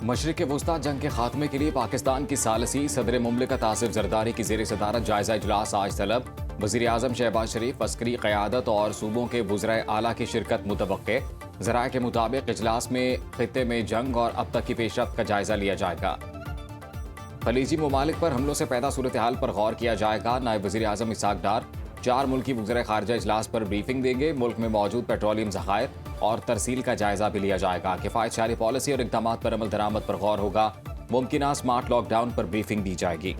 मशरिक़ वुस्ता जंग के खात्मे के लिए पाकिस्तान की सालसी सदर मुमलिकत आसिफ जरदारी की ज़ेर सदारत जायजा इजलास आज तलब। वज़ीर आज़म शहबाज शरीफ, अस्करी क़यादत और सूबों के वुज़राए आला की शिरकत मुतवक्के। ज़राए के मुताबिक इजलास में ख़ित्ते में जंग और अब तक की पेशरफ्त का जायजा लिया जाएगा। खलीजी ममालिक पर हमलों से पैदा सूरत हाल पर गौर किया जाएगा। नायब वज़ीर आज़म इसहाक़ डार 4 मुल्की वज़ीर ख़ारजा इजलास पर ब्रीफिंग देंगे। मुल्क में मौजूद पेट्रोलियम ज़खायर और तरसील का जायजा भी लिया जाएगा। किफ़ायतशारी पॉलिसी और इक़दाम पर अमल दरामद पर गौर होगा। मुमकिना स्मार्ट लॉकडाउन पर ब्रीफिंग दी जाएगी।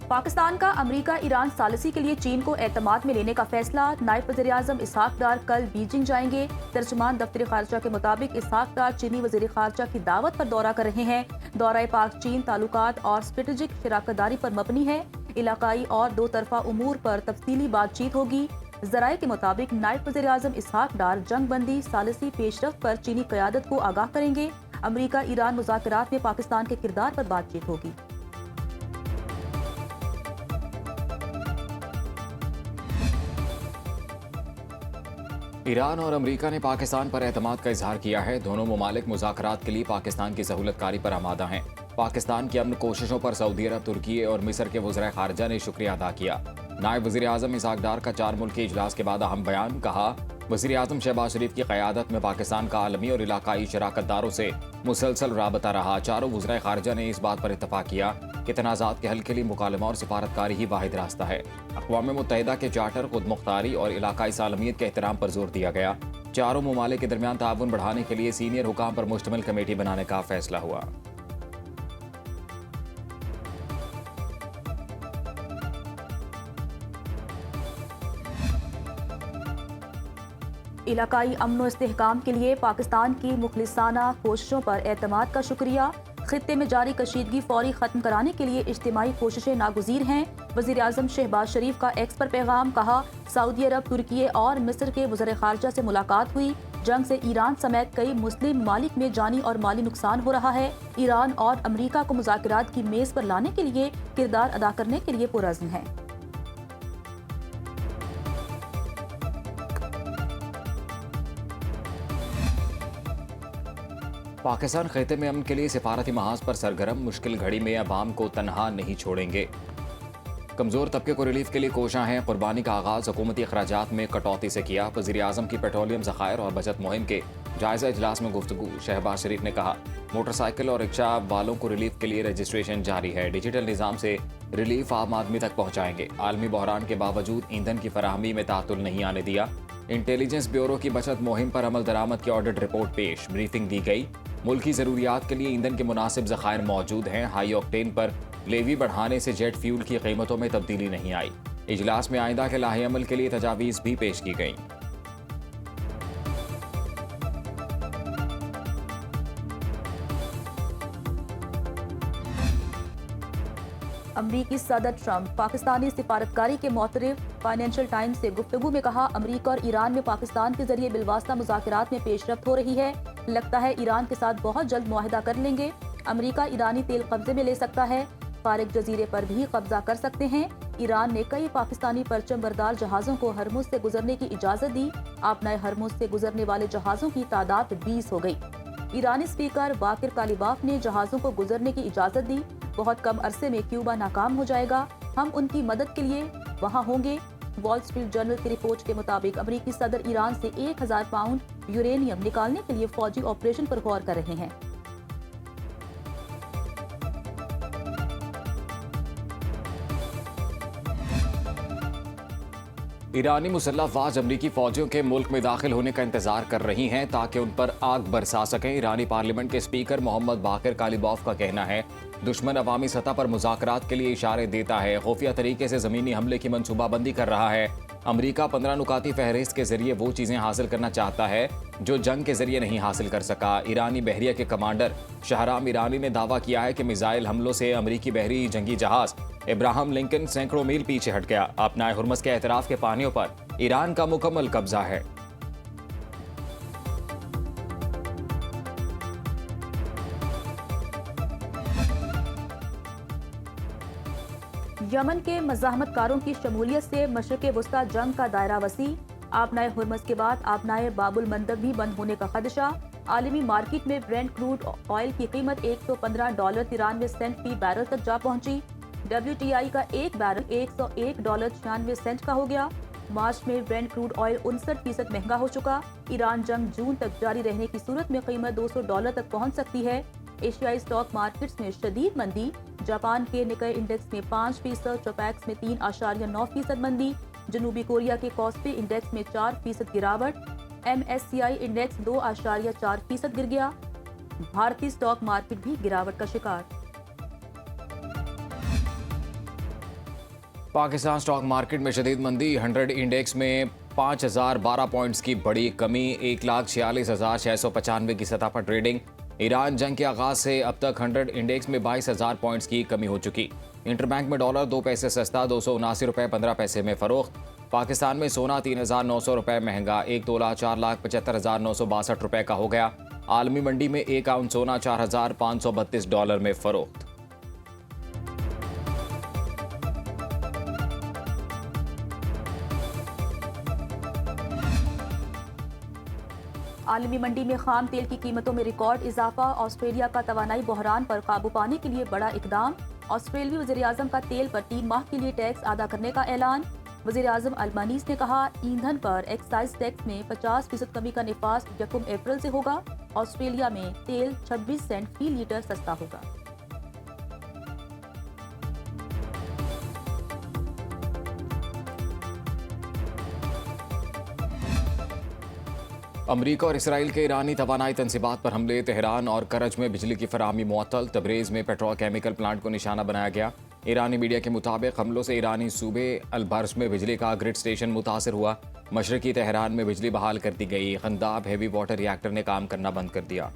पाकिस्तान का अमरीका ईरान सालिसी के लिए चीन को एतमाद में लेने का फैसला। नायब वज़ीर आज़म इसहाक़ डार कल बीजिंग जाएंगे। तर्जुमान दफ्तर खारजा के मुताबिक इसहाक़ डार चीनी वज़ीर खारजा की दावत पर दौरा कर रहे हैं। दौरा पाक चीन ताल्लुकात और स्ट्रेटेजिक शराकतदारी पर मबनी है। इलाकाई और दो तरफा उमूर पर तफसीली बातचीत होगी। ज़राए के मुताबिक नायब वज़ीर आज़म इसहाक़ डार जंग बंदी सालिसी पेशरफ्त पर चीनी क़यादत को आगाह करेंगे। अमरीका ईरान मुज़ाकरात में पाकिस्तान के किरदार पर बातचीत होगी। ईरान और अमरीका ने पाकिस्तान पर एतमाद का इजहार किया है। दोनों ममालिक मुज़ाकरात के लिए पाकिस्तान की सहूलतकारी पर आमादा हैं। पाकिस्तान की अमन कोशिशों पर सऊदी अरब, तुर्की और मिस्र के वज़ीर ख़ारजा ने शुक्रिया अदा किया। नायब वज़ीर आज़म इसहाक़ डार का 4 मुल्की इजलास के बाद अहम बयान। कहा, वज़ीर आज़म शहबाज शरीफ की क़यादत में पाकिस्तान का आलमी और इलाकाई शराकतदारों से मुसलसल राबता रहा। चारों वज़ीर ख़ारजा ने इस बात पर इत्तफ़ाक़ किया कि तनाज़ात के हल के लिए मुकालमा और सिफारतकारी ही वाहिद रास्ता है। अक़वाम मुत्तहिदा के चार्टर, खुद मुख्तारी और इलाकाई सालमियत के एहतराम पर जोर दिया गया। चारों ममालिक के दरमियान ताउन बढ़ाने के लिए सीनियर हुकाम पर मुश्तमिल कमेटी बनाने का फैसला हुआ। इलाकाई अमन और इस्तेहकाम के लिए पाकिस्तान की मुखलिसाना कोशिशों पर एतमाद का शुक्रिया। खित्ते में जारी कशीदगी फौरी खत्म कराने के लिए इज्तिमाई कोशिशें नागुज़ीर हैं। वज़ीर आज़म शहबाज शरीफ का एक्स पर पैगाम। कहा, सऊदी अरब, तुर्की और मिस्र के वज़ीर ख़ारजा से मुलाकात हुई। जंग से ईरान समेत कई मुस्लिम ममालिक में जानी और माली नुकसान हो रहा है। ईरान और अमरीका को मुज़ाकरात की मेज़ पर लाने के लिए किरदार अदा करने के लिए पुरअज़्म है। पाकिस्तान खित्ते में अमन के लिए सिफारती महाज पर सरगर्म। मुश्किल घड़ी में अवाम को तनहा नहीं छोड़ेंगे। कमज़ोर तबके को रिलीफ के लिए कोशां हैं। कुर्बानी का आगाज़ हुकूमती अखराजात में कटौती से किया। वज़ीर आज़म की पेट्रोलियम ज़खायर और बचत मुहिम के जायज़ा इजलास में गुफ्तगू। शहबाज शरीफ ने कहा, मोटरसाइकिल और रिक्शा वालों को रिलीफ के लिए रजिस्ट्रेशन जारी है। डिजिटल निज़ाम से रिलीफ आम आदमी तक पहुँचाएंगे। आलमी बहरान के बावजूद ईंधन की फराहमी में तातुल नहीं आने दिया। इंटेलिजेंस ब्यूरो की बचत मुहिम पर अमल दरामद की ऑडिट रिपोर्ट पेश। ब्रीफिंग दी गई। मुल्की ज़रूरियात के लिए ईंधन के मुनासिब ज़खायर मौजूद हैं। हाई ऑक्टेन पर लेवी बढ़ाने से जेट फ्यूल की कीमतों में तब्दीली नहीं आई। इजलास में आइंदा के लाहे अमल के लिए तजावीज़ भी पेश की गईं। अमरीकी सदर ट्रंप पाकिस्तानी सिफारतकारी के मोतरफ फाइनेंशियल टाइम्स से गुफ्तगू में कहा, अमरीका और ईरान में पाकिस्तान के जरिए बिलवास्ता मुज़ाकरात में पेशरफ्त हो रही है। लगता है ईरान के साथ बहुत जल्द मुआहिदा कर लेंगे। अमरीका ईरानी तेल कब्जे में ले सकता है। फारिग जजीरे पर भी कब्जा कर सकते हैं। ईरान ने कई पाकिस्तानी परचम बरदार जहाज़ों को हरमुज से गुजरने की इजाज़त दी। आपनाए हरमुज से गुजरने वाले जहाज़ों की तादाद 20 हो गई। ईरानी स्पीकर बाकिर कालिबाफ ने जहाज़ों को गुजरने की इजाज़त दी। बहुत कम अरसे में क्यूबा नाकाम हो जाएगा। हम उनकी मदद के लिए वहाँ होंगे। वॉल स्ट्रीट जर्नल की रिपोर्ट के मुताबिक अमरीकी सदर ईरान से 1000 पाउंड यूरेनियम निकालने के लिए फौजी ऑपरेशन पर गौर कर रहे हैं। ईरानी मुसल्लह अफवाज अमरीकी फौजियों के मुल्क में दाखिल होने का इंतजार कर रही हैं ताकि उन पर आग बरसा सकें। ईरानी पार्लियामेंट के स्पीकर मोहम्मद बाकिर कालिबॉफ का कहना है, दुश्मन अवामी सतह पर मुज़ाकरात के लिए इशारे देता है, खुफिया तरीके से ज़मीनी हमले की मनसूबाबंदी कर रहा है। अमरीका 15 नुकाती फहरिस्त के जरिए वो चीज़ें हासिल करना चाहता है जो जंग के जरिए नहीं हासिल कर सका। ईरानी बहरिया के कमांडर शहराम ईरानी ने दावा किया है कि मिसाइल हमलों से अमरीकी बहरी जंगी जहाज इब्राहिम लिंकन सैकड़ों मील पीछे हट गया। अपना हुर्मस के एतराफ़ के पानियों पर ईरान का मुकम्मल कब्जा है। यमन के मज़ाहमतकारों की शमूलियत से मशरिक़ वस्ता जंग का दायरा वसी। आबनाए हुर्मस के बाद आबनाए बाबुल मंदब भी बंद होने का खदशा। आलमी मार्केट में ब्रेंट क्रूड ऑयल की कीमत $115.93 फी बैरल तक जा पहुंची। WTI का एक बैरल $101.96 का हो गया। मार्च में ब्रेंट क्रूड ऑयल 59% महंगा हो चुका। ईरान जंग जून तक जारी रहने की सूरत में कीमत $200 तक पहुंच सकती है। एशियाई स्टॉक मार्केट्स में शदीद मंदी। जापान के निकाई इंडेक्स में 5%, जोपैक्स में 3.9% मंदी। जनूबी कोरिया के कॉस्पी इंडेक्स में 4% गिरावट। MSCI इंडेक्स 2.4% गिर गया। भारतीय स्टॉक मार्केट भी गिरावट का शिकार। पाकिस्तान स्टॉक मार्केट में शदीद मंदी। 100 इंडेक्स में 5012 पॉइंट्स की बड़ी कमी। 1,46,695 की सतह पर ट्रेडिंग। ईरान जंग के आगाज से अब तक 100 इंडेक्स में 22,000 पॉइंट्स की कमी हो चुकी। इंटरबैंक में डॉलर 2 पैसे सस्ता, $279.15 में फरोख्त। पाकिस्तान में सोना 3,900 रुपए महंगा, 1 तोला 4,75,962 रुपए का हो गया। आलमी मंडी में 1 आउंस सोना $4,532 में फरोख्त। आलमी मंडी में खाम तेल की कीमतों में रिकॉर्ड इजाफा। ऑस्ट्रेलिया का तवानाई बहरान पर काबू पाने के लिए बड़ा इकदाम। ऑस्ट्रेलियाई वज़ीर-ए-आज़म का तेल पर 3 माह के लिए टैक्स अदा करने का ऐलान। वज़ीर-ए-आज़म अल्बानीज़ ने कहा, ईंधन पर एक्साइज टैक्स में 50% कमी का निफाज 1 अप्रैल से होगा। ऑस्ट्रेलिया में तेल 26 सेंट फी लीटर सस्ता होगा। अमरीका और इसराइल के ईरानी तवानाई तंसीबात पर हमले। तेहरान और करज में बिजली की फराहमी मुअत्तल। तबरेज़ में पेट्रोल केमिकल प्लांट को निशाना बनाया गया। ईरानी मीडिया के मुताबिक हमलों से ईरानी सूबे अलबर्ज में बिजली का ग्रिड स्टेशन मुतासर हुआ। मशरकी तेहरान में बिजली बहाल कर दी गई। गंदाब हैवी वाटर रिएक्टर ने काम करना बंद कर दिया।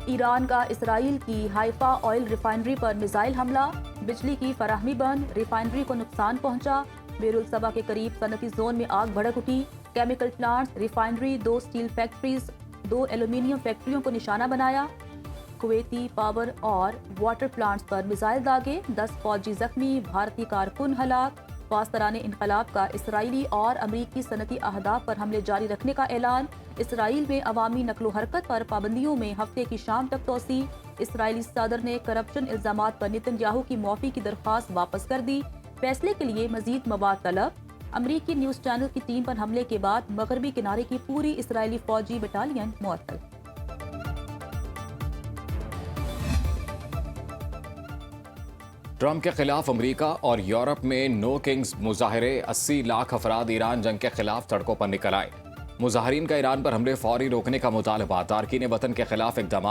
ईरान का इसराइल की हाइफा ऑयल रिफाइनरी पर मिसाइल हमला। बिजली की फराहमी बंद, रिफाइनरी को नुकसान पहुंचा। बेरुल सबा के करीब सनती जोन में आग भड़क उठी। Chemical plants, refinery, 2 steel factories, 2 aluminium फैक्ट्रियों को निशाना बनाया। कुवैती पावर और वाटर प्लांट्स पर मिसाइल दागे। 10 फौजी जख्मी, भारतीय कारकुन हलाक। पासदारान इनकलाब का इसराइली और अमरीकी सनती अहदाफ पर हमले जारी रखने का ऐलान। इसराइल में अवामी नकलो हरकत पर पाबंदियों में हफ्ते की शाम तक तोसी। इसराइली सदर ने करप्शन इल्जामात पर नेतन्याहू की मुआफ़ी की दरख्वास्त वापस कर दी। फैसले के लिए मजीद मवाद तलब। अमरीकी न्यूज़ चैनल की टीम पर हमले के बाद मगरबी किनारे की पूरी इसराइली फौजी बटालियन मुअत्तल। ट्रंप के खिलाफ अमरीका और यूरोप में नो किंग्स मुजाहरे। 80 लाख अफराद ईरान जंग के खिलाफ सड़कों पर निकल आए। मुजाहरीन का ईरान पर हमले फौरी रोकने का मुतालबा। तारकीन वतन के खिलाफ इकदाम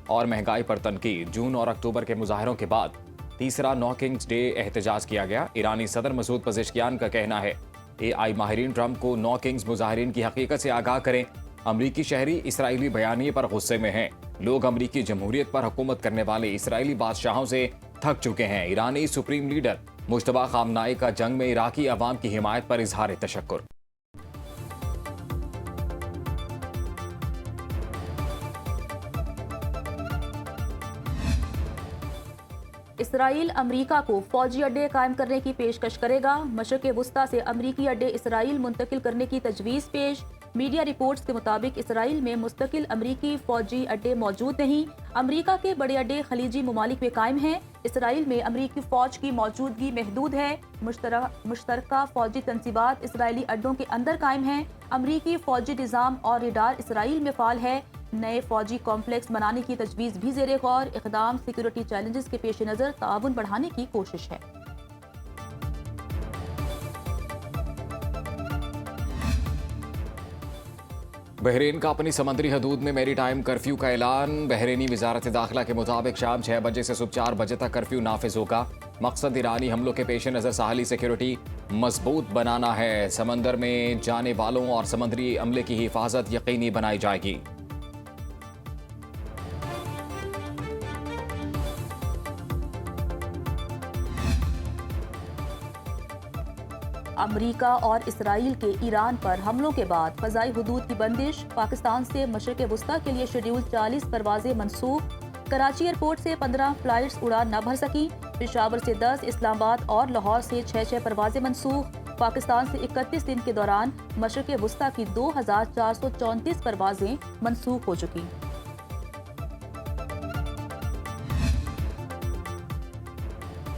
और महंगाई पर तनकीद। जून और अक्टूबर के मुजाहरों के बाद तीसरा नो किंग्स डे एहतजाज किया गया। ईरानी सदर मसूद पज़ेश्कियान का कहना है, AI माहिरीन ट्रंप को नो किंग्स मुजाहरीन की हकीकत से आगाह करें। अमरीकी शहरी इसराइली बयानिए पर गुस्से में हैं। लोग अमरीकी जमहूरियत पर हुकूमत करने वाले इसराइली बादशाहों से थक चुके हैं। ईरानी सुप्रीम लीडर मुश्तबा खामनाई का जंग में इराकी अवाम की हिमायत पर इजहार तशक्कुर। इसराइल अमरीका को फौजी अड्डे कायम करने की पेशकश करेगा। मशरिक़ वुस्ता से अमरीकी अड्डे इसराइल मुंतकिल करने की तजवीज़ पेश। मीडिया रिपोर्ट्स के मुताबिक इसराइल में मुस्तकिल अमरीकी फौजी अड्डे मौजूद नहीं। अमरीका के बड़े अड्डे खलीजी ममालिक में कायम हैं। इसराइल में अमरीकी फौज की मौजूदगी महदूद है। मुश्तरका फौजी तंसीबात इसराइली अड्डों के अंदर कायम हैं। अमरीकी फौजी निज़ाम और रडार इसराइल में फाल है। नए फौजी कॉम्प्लेक्स बनाने की तजवीज़ भी ज़ेरे गौर। इक़दाम सिक्योरिटी चैलेंजेस के पेश नज़र ताउन बढ़ाने की कोशिश है। बहरीन का अपनी समुद्री हदूद में मेरी टाइम कर्फ्यू का ऐलान। बहरीनी वजारत दाखिला के मुताबिक शाम 6 बजे से सुबह 4 बजे तक कर्फ्यू नाफिज होगा। मकसद ईरानी हमलों के पेश नज़र साहली सिक्योरिटी मजबूत बनाना है। समंदर में जाने वालों और समुद्री अमले की हिफाजत यकीनी बनाई जाएगी। अमरीका और इसराइल के ईरान पर हमलों के बाद फ़ज़ाई हुदूद की बंदिश, पाकिस्तान से मशरिक़ वस्ता के लिए शेड्यूल 40 परवाजें मनसूख। कराची एयरपोर्ट से 15 फ्लाइट्स उड़ान न भर सकी। पेशावर से 10, इस्लामाबाद और लाहौर से 6 परवाजें मनसूख। पाकिस्तान से 31 दिन के दौरान मशरिक़ वस्ता की 2434 परवाजें मनसूख हो चुकी।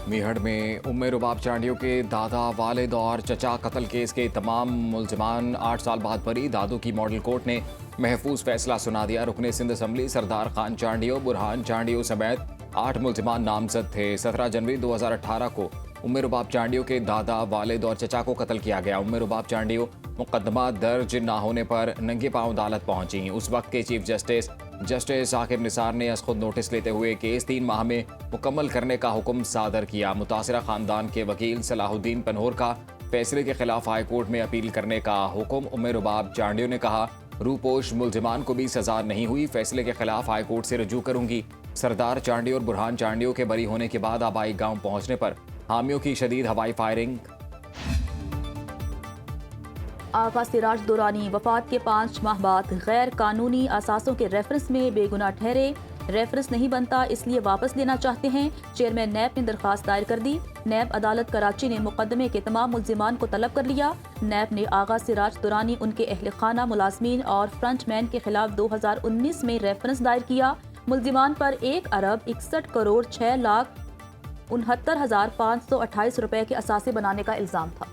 मीहड़ में उम्मे रुबाब चांडियों के दादा, वालिद और चचा कत्ल केस के तमाम मुल्जिमान 8 साल बाद बरी। दादू की मॉडल कोर्ट ने महफूज फैसला सुना दिया। रुकने सिंध असम्बली सरदार खान चांडियो, बुरहान चांडियो समेत 8 मुल्जिमान नामजद थे। 17 जनवरी 2018 को उम्मे रुबाब चांडियो के दादा, वालिद और चचा को कत्ल किया गया। उम्मे रुबाब चांडियो मुकदमा दर्ज न होने पर नंगे पांव अदालत पहुंची। उस वक्त के चीफ जस्टिस साकिब निसार ने खुद नोटिस लेते हुए केस 3 माह में मुकम्मल करने का हुक्म सादर किया। मुतासिरा खानदान के वकील सलाहुद्दीन पनहोर का फैसले के खिलाफ हाई कोर्ट में अपील करने का हुक्म। उम्मे रुबाब चांडियो ने कहा, रूपोश मुल्जिमान को भी सजा नहीं हुई, फैसले के खिलाफ हाई कोर्ट से रजू करूंगी। सरदार चांडियो और बुरहान चांडियो के बरी होने के बाद आबाई गांव पहुंचने पर हामियों की शदीद हवाई फायरिंग। आगा सिराज दुरानी वफात के 5 माह बाद गैर कानूनी असासों के रेफरेंस में बेगुनाह ठहरे। रेफरेंस नहीं बनता इसलिए वापस लेना चाहते हैं। चेयरमैन नैब ने दरख्वास्त दायर कर दी। नैब अदालत कराची ने मुकदमे के तमाम मुल्जिमान को तलब कर लिया। नैब ने आगा सिराज दुरानी, उनके अहल खाना, मुलाजमीन और फ्रंटमैन के खिलाफ 2019 में रेफरेंस दायर किया। मुल्जिमान पर 1 अरब 61 करोड़ 6 लाख 69,528 रुपए के असासे बनाने का इल्ज़ाम था।